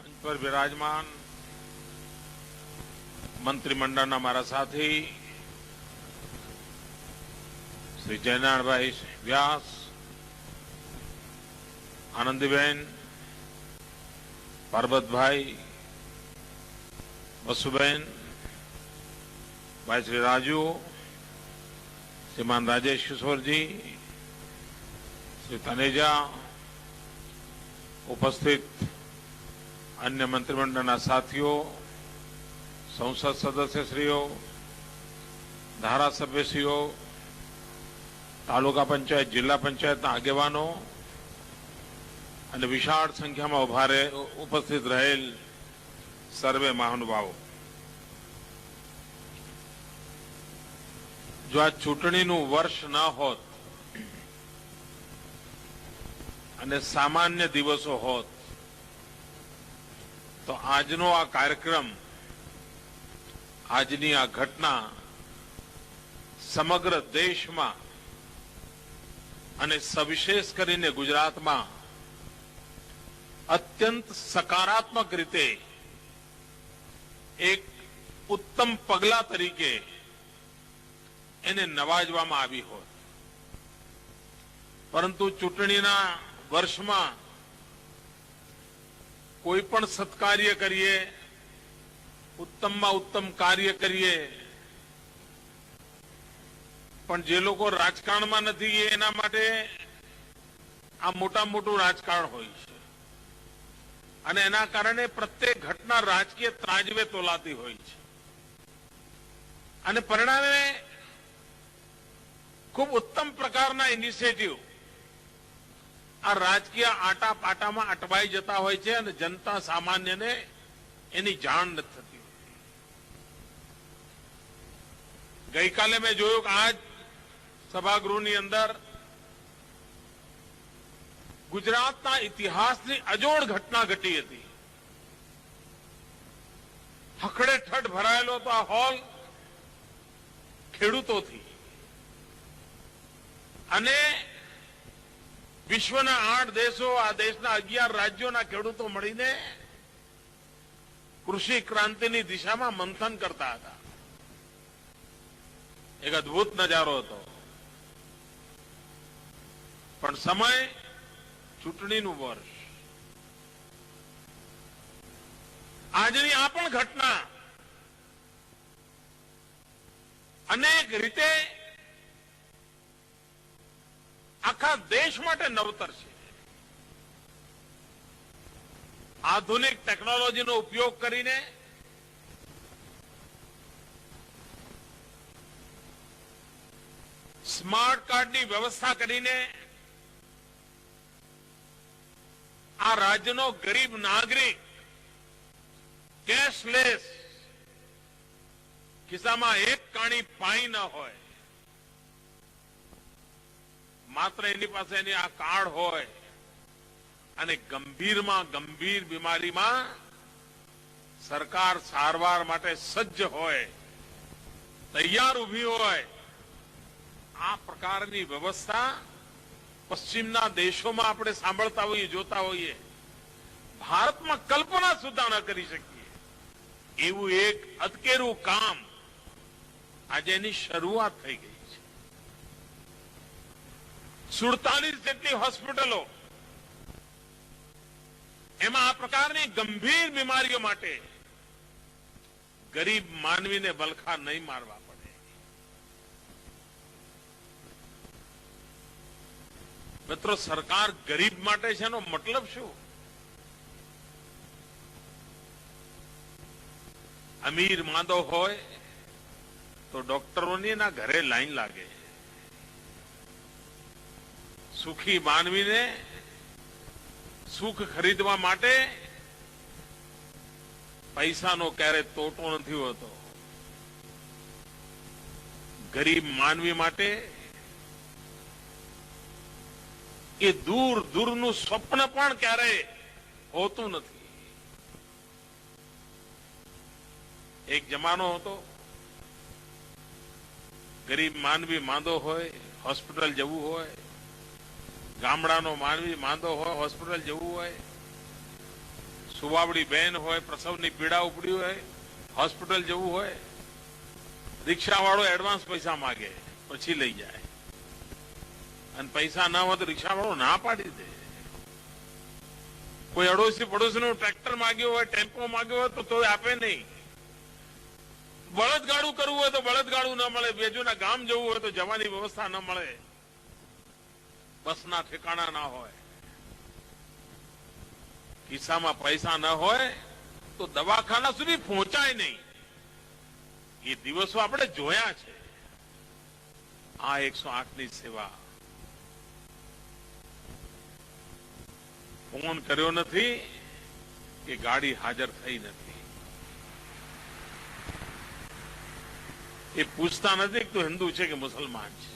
मंच पर विराजमान मंत्रिमंडळના મારા સાથી શ્રી જયનારાયણભાઈ વ્યાસ, આનંદીબેન, પરબતભાઈ, વસુબેન, ભાઈ શ્રી રાજુ, શ્રીમાન રાજેશ કિશોરજી, શ્રી તનેજા, ઉપસ્થિત अन्य मंत्रिमंडळના સાથીઓ, संसद सदस्यश्रीओ, धारासभ्यश्रीओ, तालुका पंचायत, जिल्ला पंचायतना આગેવાનો અને વિશાળ સંખ્યામાં ઉપસ્થિત રહેલ સર્વે મહાનુભાવો, જો આ ચૂંટણીનું વર્ષ ન હોત અને સામાન્ય દિવસો હોત તો આજનો આ કાર્યક્રમ, આજની આ ઘટના સમગ્ર દેશમાં અને સવિશેષ કરીને ગુજરાતમાં અત્યંત સકારાત્મક રીતે એક ઉત્તમ પગલા તરીકે એને નવાજવામાં આવી હોત. પરંતુ ચૂંટણીના વર્ષમાં કોઈ પણ સત્કાર્ય કરીએ, ઉત્તમમાં ઉત્તમ કાર્ય કરીએ, પણ જે લોકો રાજકારણમાં નથી એના માટે આ મોટું રાજકારણ હોય છે અને એના કારણે પ્રત્યેક ઘટના રાજકીય ત્રાજવે તોલાતી હોય છે અને પરિણામે ખૂબ ઉત્તમ પ્રકારના ઇનિશિયેટિવ આ રાજકીય આટાપાટામાં અટવાઈ જતા હોય છે અને જનતા સામાન્યને એની જાણ નથી થતી. ગઈકાલે મેં જોયું કે આજ સભાગૃહની અંદર ગુજરાતના ઇતિહાસની અજોડ ઘટના ઘટી હતી. હખડેઠઠ ભરાયેલો તો આ હોલ ખેડૂતોથી અને વિશ્વના 8 દેશો, આ દેશના 11 રાજ્યોના ખેડૂતો મળીને કૃષિ ક્રાંતિની દિશામાં મંથન કરતા હતા. એક અદભુત નજારો હતો. પણ સમય ચૂંટણીનું વર્ષ. આજની આ પણ ઘટના અનેક રીતે આખા દેશ માટે નવતર છે. આધુનિક ટેકનોલોજીનો ઉપયોગ કરીને સ્માર્ટ કાર્ડની વ્યવસ્થા કરીને આ રાજ્યનો ગરીબ નાગરિક કેશલેસ, ખિસ્સામાં એક કાણી પાઈ ન હોય, માત્ર એની પાસે એની આ કાર્ડ હોય અને ગંભીરમાં ગંભીર બીમારીમાં સરકાર સારવાર માટે સજ્જ હોય, તૈયાર ઉભી હોય, આ પ્રકારની વ્યવસ્થા પશ્ચિમના દેશોમાં આપણે સાંભળતા હોઈએ, જોતા હોઈએ. ભારતમાં કલ્પના સુદ્ધા ન કરી શકીએ એવું એક અતકેરું કામ આજે એની શરૂઆત થઈ ગઈ. 47 જેટલી હોસ્પિટલો, એમાં આ પ્રકારની ગંભીર બીમારીઓ માટે ગરીબ માનવીને વલખા નહીં મારવા પડે. મિત્રો, સરકાર ગરીબ માટે છે એનો મતલબ શું? અમીર માંદો હોય તો ડોક્ટરોની ના ઘરે લાઈન લાગે. સુખી માનવીને સુખ ખરીદવા માટે પૈસાનો ક્યારે તોટો નથી હોતો. ગરીબ માનવી માટે એ દૂર દૂરનું સ્વપ્ન પણ ક્યારે હોતું નથી. એક જમાનો હતો, ગરીબ માનવી માંદો હોય, હોસ્પિટલ જવું હોય, ગામડાનો માનવી માંદો હોય, હોસ્પિટલ જવું હોય, સુવાવડી બહેન હોય, પ્રસવની પીડા ઉપડી હોય, હોસ્પિટલ જવું હોય, રિક્ષાવાળો એડવાન્સ પૈસા માગે, પછી લઈ જાય. અને પૈસા ના હોય તો રિક્ષાવાળો ના પાડી દે. કોઈ અડોશી પડોશીનું ટ્રેક્ટર માંગ્યું હોય, ટેમ્પો માંગ્યો હોય તો તોય આપે નહીં. બળદગાડું કરવું હોય તો બળદગાડું ન મળે. બેજુના ગામ જવું હોય તો જવાની વ્યવસ્થા ન મળે. બસના ઠેકાણા ના હોય, ખિસ્સામાં પૈસા ન હોય તો દવાખાના સુધી પહોંચાય નહીં. એ દિવસો આપણે જોયા છે. આ 108ની સેવા. ફોન કર્યો નથી કે ગાડી હાજર થઈ નથી. એ પૂછતા નથી કે તું હિન્દુ છે કે મુસલમાન છે.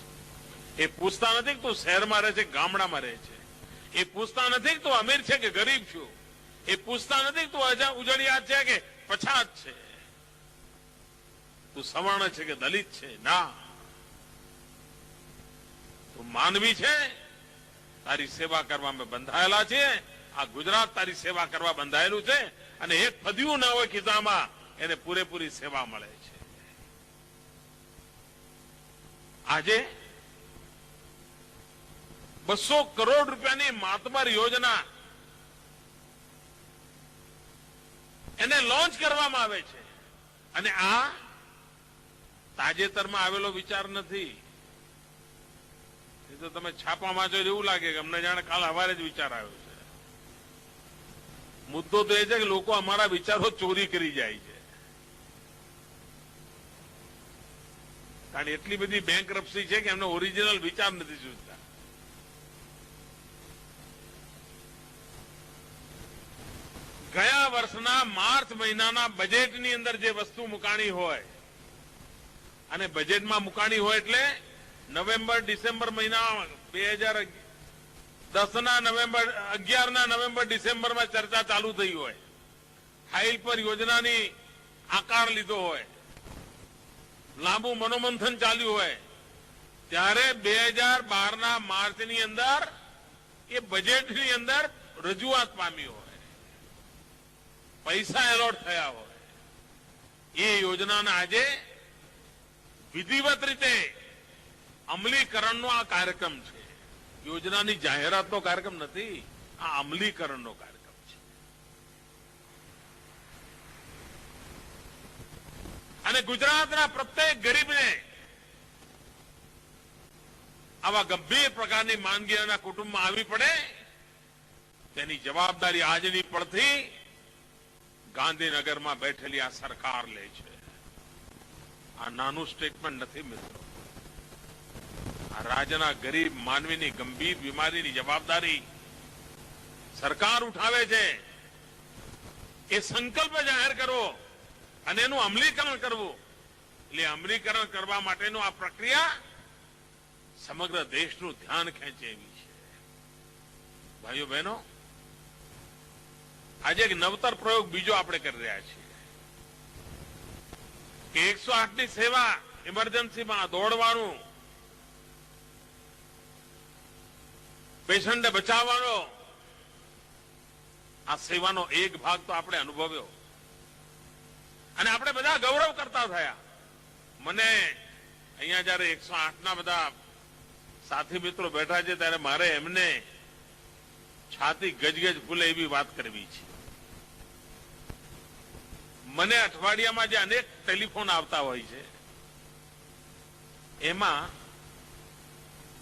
એ પૂછતા નથી કે તું શહેરમાં રહે છે કે ગામડામાં રહે છે. એ પૂછતા નથી કે તું અમીર છે કે ગરીબ છું. એ પૂછતા નથી કે તું ઉજળિયાત છે કે પછાત છે, તું સવર્ણ છે કે દલિત છે. ના, તું માનવી છે. તારી સેવા કરવા અમે બંધાયેલા છે. આ ગુજરાત તારી સેવા કરવા બંધાયેલું છે. અને એક પદ્યું ના હોય ખિસ્સામાં, એને પૂરેપૂરી સેવા મળે છે. આજે 200 કરોડ રૂપિયાની માતબર યોજના એને લોન્ચ કરવામાં આવે છે. અને આ તાજેતરમાં આવેલો વિચાર નથી. એ તો તમે છાપા વાંચો એવું લાગે કે અમને જાણે કાલ સવારે જ વિચાર આવ્યો છે. મુદ્દો તો એ છે કે લોકો અમારા વિચારો ચોરી કરી જાય છે. કારણ એટલી બધી બેંકરપ્સી છે કે એમનો ઓરિજિનલ વિચાર નથી સૂચતા. ગયા વર્ષના માર્ચ મહિનાના બજેટની અંદર જે વસ્તુ મુકાણી હોય, અને બજેટમાં મુકાણી હોય એટલે નવેમ્બર ડિસેમ્બર મહિના 2010ના નવેમ્બર 11ના નવેમ્બર ડિસેમ્બરમાં ચર્ચા ચાલુ થઈ હોય, ફાઇલ પર યોજનાની આકાર લીધો હોય, લાંબુ મનોમંથન ચાલ્યું હોય, ત્યારે 2012ના માર્ચની અંદર એ બજેટની અંદર રજૂઆત પામી હોય, પૈસા એલોટ થયા હોય. એ યોજનાના આજે વિધિવત રીતે અમલીકરણનો આ કાર્યક્રમ છે. યોજનાની જાહેરાતનો કાર્યક્રમ નથી, આ અમલીકરણનો કાર્યક્રમ છે. અને ગુજરાતના પ્રત્યેક ગરીબને આવા ગંભીર પ્રકારની માંદગીના કુટુંબમાં આવી પડે તેની જવાબદારી આજની પડતી ગાંધીનગરમાં બેઠેલી આ સરકાર લે છે. આ નાનું સ્ટેટમેન્ટ નથી મિત્રો. આ રાજ્યના ગરીબ માનવીની ગંભીર બીમારીની જવાબદારી સરકાર ઉઠાવે છે. એ સંકલ્પ જાહેર કરવો અને એનું અમલીકરણ કરવું, એટલે અમલીકરણ કરવા માટેનું આ પ્રક્રિયા સમગ્ર દેશનું ધ્યાન ખેંચે એવી છે. ભાઈઓ બહેનો, આજે એક નવતર પ્રયોગ બીજો આપણે કરી રહ્યા છીએ કે 108ની સેવા ઇમરજન્સીમાં દોડવાનું, પેશન્ટને બચાવવાનો, આ સેવાનો એક ભાગ તો આપણે અનુભવ્યો અને આપણે બધા ગૌરવ કરતા થયા. મને અહીંયા જયારે 108ના બધા સાથી મિત્રો બેઠા છે ત્યારે મારે એમને છાતી ગજગજ ફૂલે એવી વાત કરવી છે. મને અઠવાડિયામાં જે અનેક ટેલિફોન આવતા હોય છે એમાં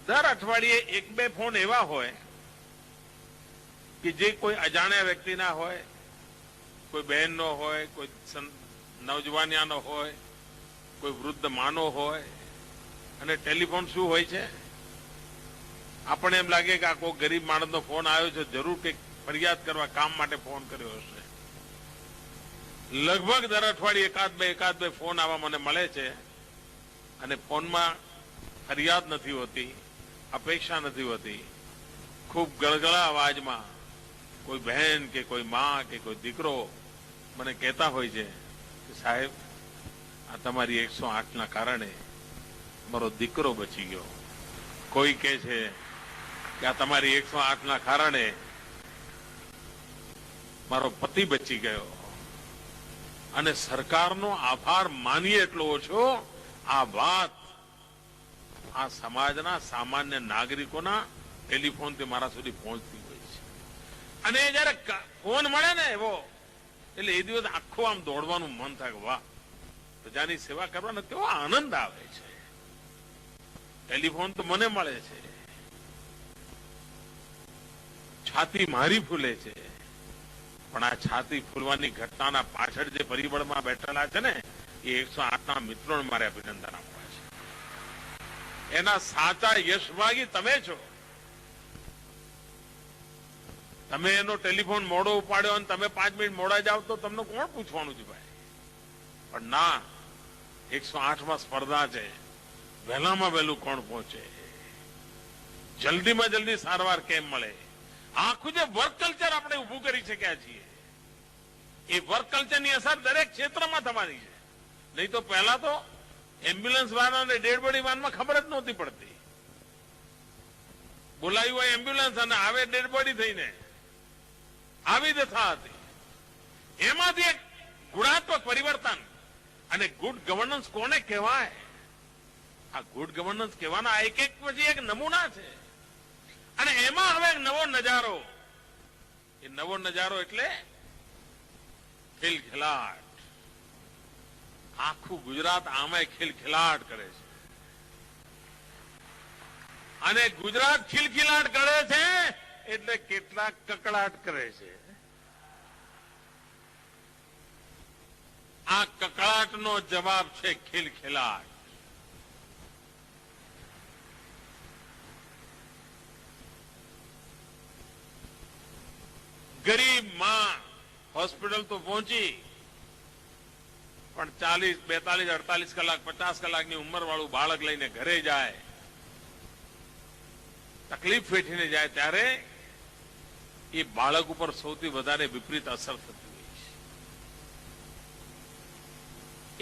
દર અઠવાડિયે 1-2 ફોન એવા હોય કે જે કોઈ અજાણ્યા વ્યક્તિના હોય, કોઈ બહેનનો હોય, કોઈ નવજવાનિયાનો હોય, કોઈ વૃદ્ધ માનો હોય. અને ટેલિફોન શું હોય છે, આપણે એમ લાગે કે આ કોઈ ગરીબ માણસનો ફોન આવ્યો છે, જરૂર કંઈક ફરિયાદ કરવા કામ માટે ફોન કર્યો હશે. લગભગ દર અઠવાડિયે એકાદ બે ફોન આવા મને મળે છે અને ફોનમાં ફરિયાદ નથી હોતી, અપેક્ષા નથી હોતી. ખૂબ ગળગળા અવાજમાં કોઈ બહેન કે કોઈ માં કે કોઈ દીકરો મને કહેતા હોય છે કે સાહેબ, આ તમારી 108ના કારણે મારો દીકરો બચી ગયો. કોઈ કહે છે કે આ તમારી 108ના કારણે મારો પતિ બચી ગયો અને સરકારનો આભાર માનીએ એટલો ઓછો આ વાત આ સમાજના સામાન્ય નાગરિકોના ટેલિફોનથી મારા સુધી પહોંચતી હોય છે. અને જયારે ફોન મળે ને એવો એટલે એ દિવસ આખો આમ દોડવાનું મન થાય, વાહ પ્રજાની સેવા કરવાનો કેવો આનંદ આવે છે. ટેલિફોન તો મને મળે છે, છાતી મારી ફૂલે છે, પણ આ છાતી ફૂલવાની ઘટનાના પાછળ જે પરિબળમાં બેઠેલા છે ને એ 108ના મિત્રોને મારે અભિનંદન આપવા છે. એના સાચા યશભાગી તમે છો. તમે એનો ટેલિફોન મોડો ઉપાડ્યો અને તમે 5 મિનિટ મોડા જાવ તો તમને કોણ પૂછવાનું છે ભાઈ? પણ ના, 108માં સ્પર્ધા છે, વહેલામાં વહેલું કોણ પહોંચે, જલ્દીમાં જલ્દી સારવાર કેમ મળે. આખું જે વર્ક કલ્ચર આપણે ઉભું કરી શક્યા છીએ એ વર્ક કલ્ચરની અસર દરેક ક્ષેત્રમાં થવાની છે. નહીં તો પહેલા તો એમ્બ્યુલન્સ વાન અને ડેડ બોડી વાનમાં ખબર જ નહોતી પડતી. બોલાયું હોય એમ્બ્યુલન્સ અને આવે ડેડ બોડી થઈને, આવી દશા હતી. એમાંથી એક ગુણાત્મક પરિવર્તન અને ગુડ ગવર્નન્સ કોને કહેવાય? આ ગુડ ગવર્નન્સ કહેવાના એક પછી એક નમૂના છે. અને એમાં હવે નવો નજારો, એ નવો નજારો એટલે ખિલખિલાટ. આખું ગુજરાત આમાં ખિલખિલાટ કરે છે. અને ગુજરાત ખિલખિલાટ કરે છે એટલે કેટલાક કકળાટ કરે છે. આ કકળાટનો જવાબ છે ખિલખિલાટ. ગરીબ માં હોસ્પિટલ તો પહોંચી, પણ 40, 42, 48 કલાક 50 કલાકની ઉંમર વાળું બાળક લઈને ઘરે જાય, તકલીફ વેઠીને જાય, ત્યારે એ બાળક ઉપર સૌથી વધારે વિપરીત અસર થતી હોય છે.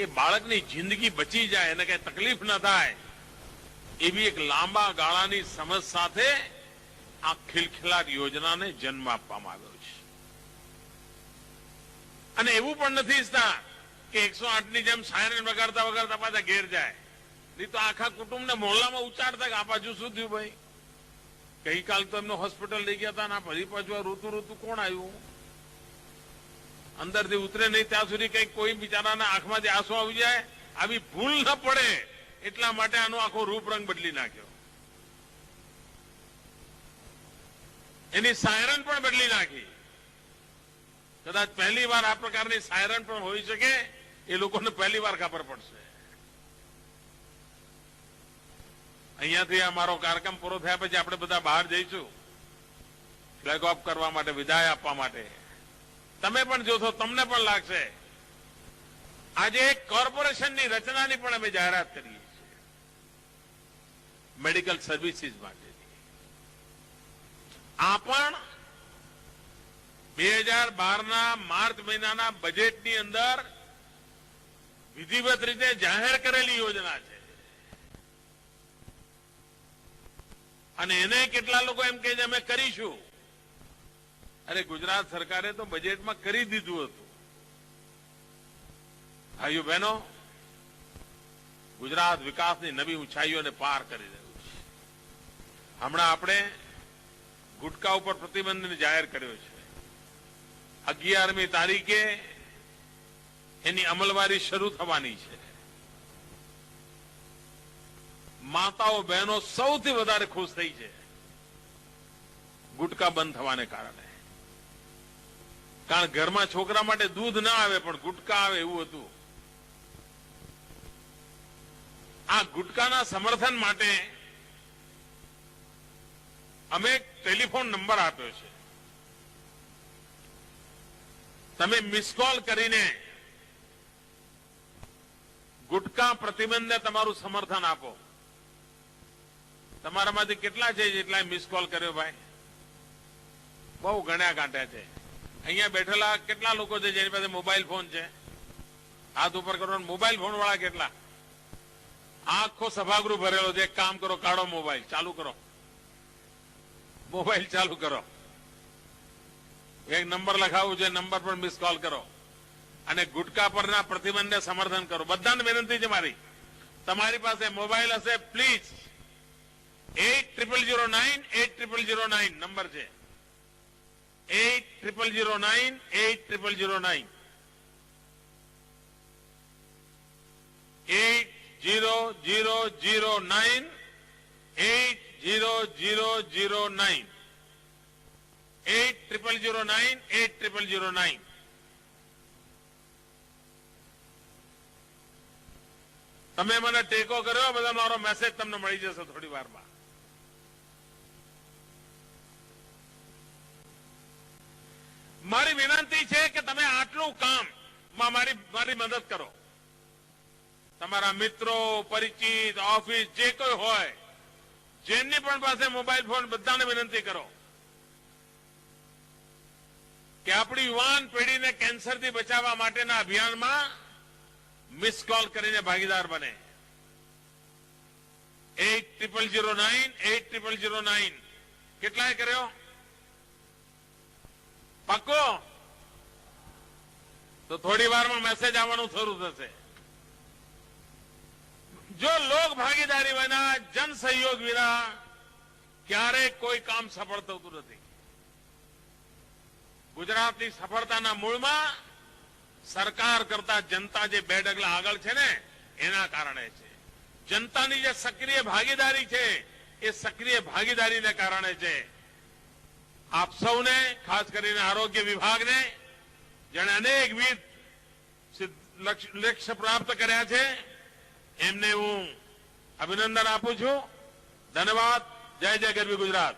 એ બાળકની જિંદગી બચી જાય અને કઈ તકલીફ ન થાય એવી એક લાંબા ગાળાની સમજ સાથે આ ખિલખિલાટ યોજનાને જન્મ આપવામાં આવ્યો છે. અને એવું પણ નથી ઈચ્છતા કે 108ની જેમ સાયરન વગાડતા વગાડતા પાછા ઘેર જાય. નહીં તો આખા કુટુંબને મોહલ્લામાં ઉચ્ચારતા કે આ બાજુ શું થયું ભાઈ? ગઈકાલ તો એમને હોસ્પિટલ લઈ ગયા હતા, ફરી પાછું ઋતુ કોણ આવ્યું? અંદરથી ઉતરે નહીં ત્યાં સુધી કઈ કોઈ બિચારાના આંખમાંથી આંસુ આવી જાય, આવી ભૂલ ન પડે એટલા માટે આનો આખો રૂપરંગ બદલી નાખ્યો. એની સાયરન પણ બદલી નાખી. કદાચ પહેલી વાર આ પ્રકારની સાયરન પણ હોઈ શકે, એ લોકોને પહેલી વાર ખબર પડશે. અહીંયાથી અમારો કાર્યક્રમ પૂરો થયા પછી આપણે બધા બહાર જઈશું ફ્લેગ ઓફ કરવા માટે, વિદાય આપવા માટે. તમે પણ જોશો, તમને પણ લાગશે. આજે એક કોર્પોરેશનની રચનાની પણ અમે જાહેરાત કરીએ છીએ મેડિકલ સર્વિસીસ માટેની. આ પણ 2012ના માર્ચ મહિનાના બજેટની અંદર વિધિવત રીતે જાહેર કરેલી યોજના છે. અને એને કેટલા લોકો એમ કહે છે અમે કરીશું. અરે ગુજરાત સરકારે તો બજેટમાં કરી દીધું હતું. ભાઈઓ બહેનો, ગુજરાત વિકાસની નવી ઊંચાઈઓને પાર કરી રહ્યું છે. હમણાં આપણે ગુટકા ઉપર પ્રતિબંધ જાહેર કર્યો છે. 11મી તારીખે એની અમલવારી શરૂ થવાની છે. માતાઓ બહેનો સૌથી વધારે ખુશ થઈ છે ગુટકા બંધ થવાને કારણે. કારણ ઘરમાં છોકરા માટે દૂધ ના આવે પણ ગુટકા આવે એવું હતું. આ ગુટકાના સમર્થન માટે અમે એક ટેલિફોન નંબર આપ્યો છે. તમે મિસ કોલ કરીને ગુટકા પ્રતિબંધને તમારું સમર્થન આપો. તમારામાંથી કેટલા છે જેટલા મિસ કોલ કર્યો ભાઈ? બહુ ગણ્યા કાંટ્યા છે. અહીંયા બેઠેલા કેટલા લોકો છે જેની પાસે મોબાઈલ ફોન છે? હાથ ઉપર કરો. મોબાઈલ ફોન વાળા કેટલા? આખો સભાગૃહ ભરેલો છે. એક કામ કરો, કાઢો મોબાઈલ, ચાલુ કરો. મોબાઈલ ચાલુ કરો. એક નંબર લખાવું છે, નંબર પર મિસ કોલ કરો અને ગુટકા પરના પ્રતિબંધને સમર્થન કરો. બધાને વિનંતી છે મારી, તમારી પાસે મોબાઈલ હશે પ્લીઝ 8009 નંબર છે 8009 8009 તમે મને ટેકો કર્યો, બધા મારો મેસેજ તમને મળી જશે થોડી વારમાં. મારી વિનંતી છે કે તમે આટલું કામમાં મારી મદદ કરો. તમારા મિત્રો, પરિચિત, ઓફિસ જે કોઈ હોય, જેમની પણ પાસે મોબાઈલ ફોન, બધાને વિનંતી કરો કે આપણી યુવાન પેઢીને કેન્સરથી બચાવવા માટેના અભિયાનમાં મિસ કોલ કરીને ભાગીદાર બને. 8009 કેટલાય કર્યો? પાક્કો? તો થોડી વારમાં મેસેજ આવવાનું શરૂ થશે. જો લોક ભાગીદારી વિના, જન સહયોગ વિના ક્યારેય કોઈ કામ સફળ થતું નથી. ગુજરાતની સફળતાના મૂળમાં સરકાર કરતા જનતા જે 2 ડગલા આગળ છે ને, એના કારણે છે. જનતાની જે સક્રિય ભાગીદારી છે, એ સક્રિય ભાગીદારીને કારણે છે. આપ સૌને, ખાસ કરીને આરોગ્ય વિભાગને, જેણે અનેકવિધ લક્ષ્ય પ્રાપ્ત કર્યા છે, એમને હું અભિનંદન આપું છું. ધન્યવાદ. જય જય ગરવી ગુજરાત.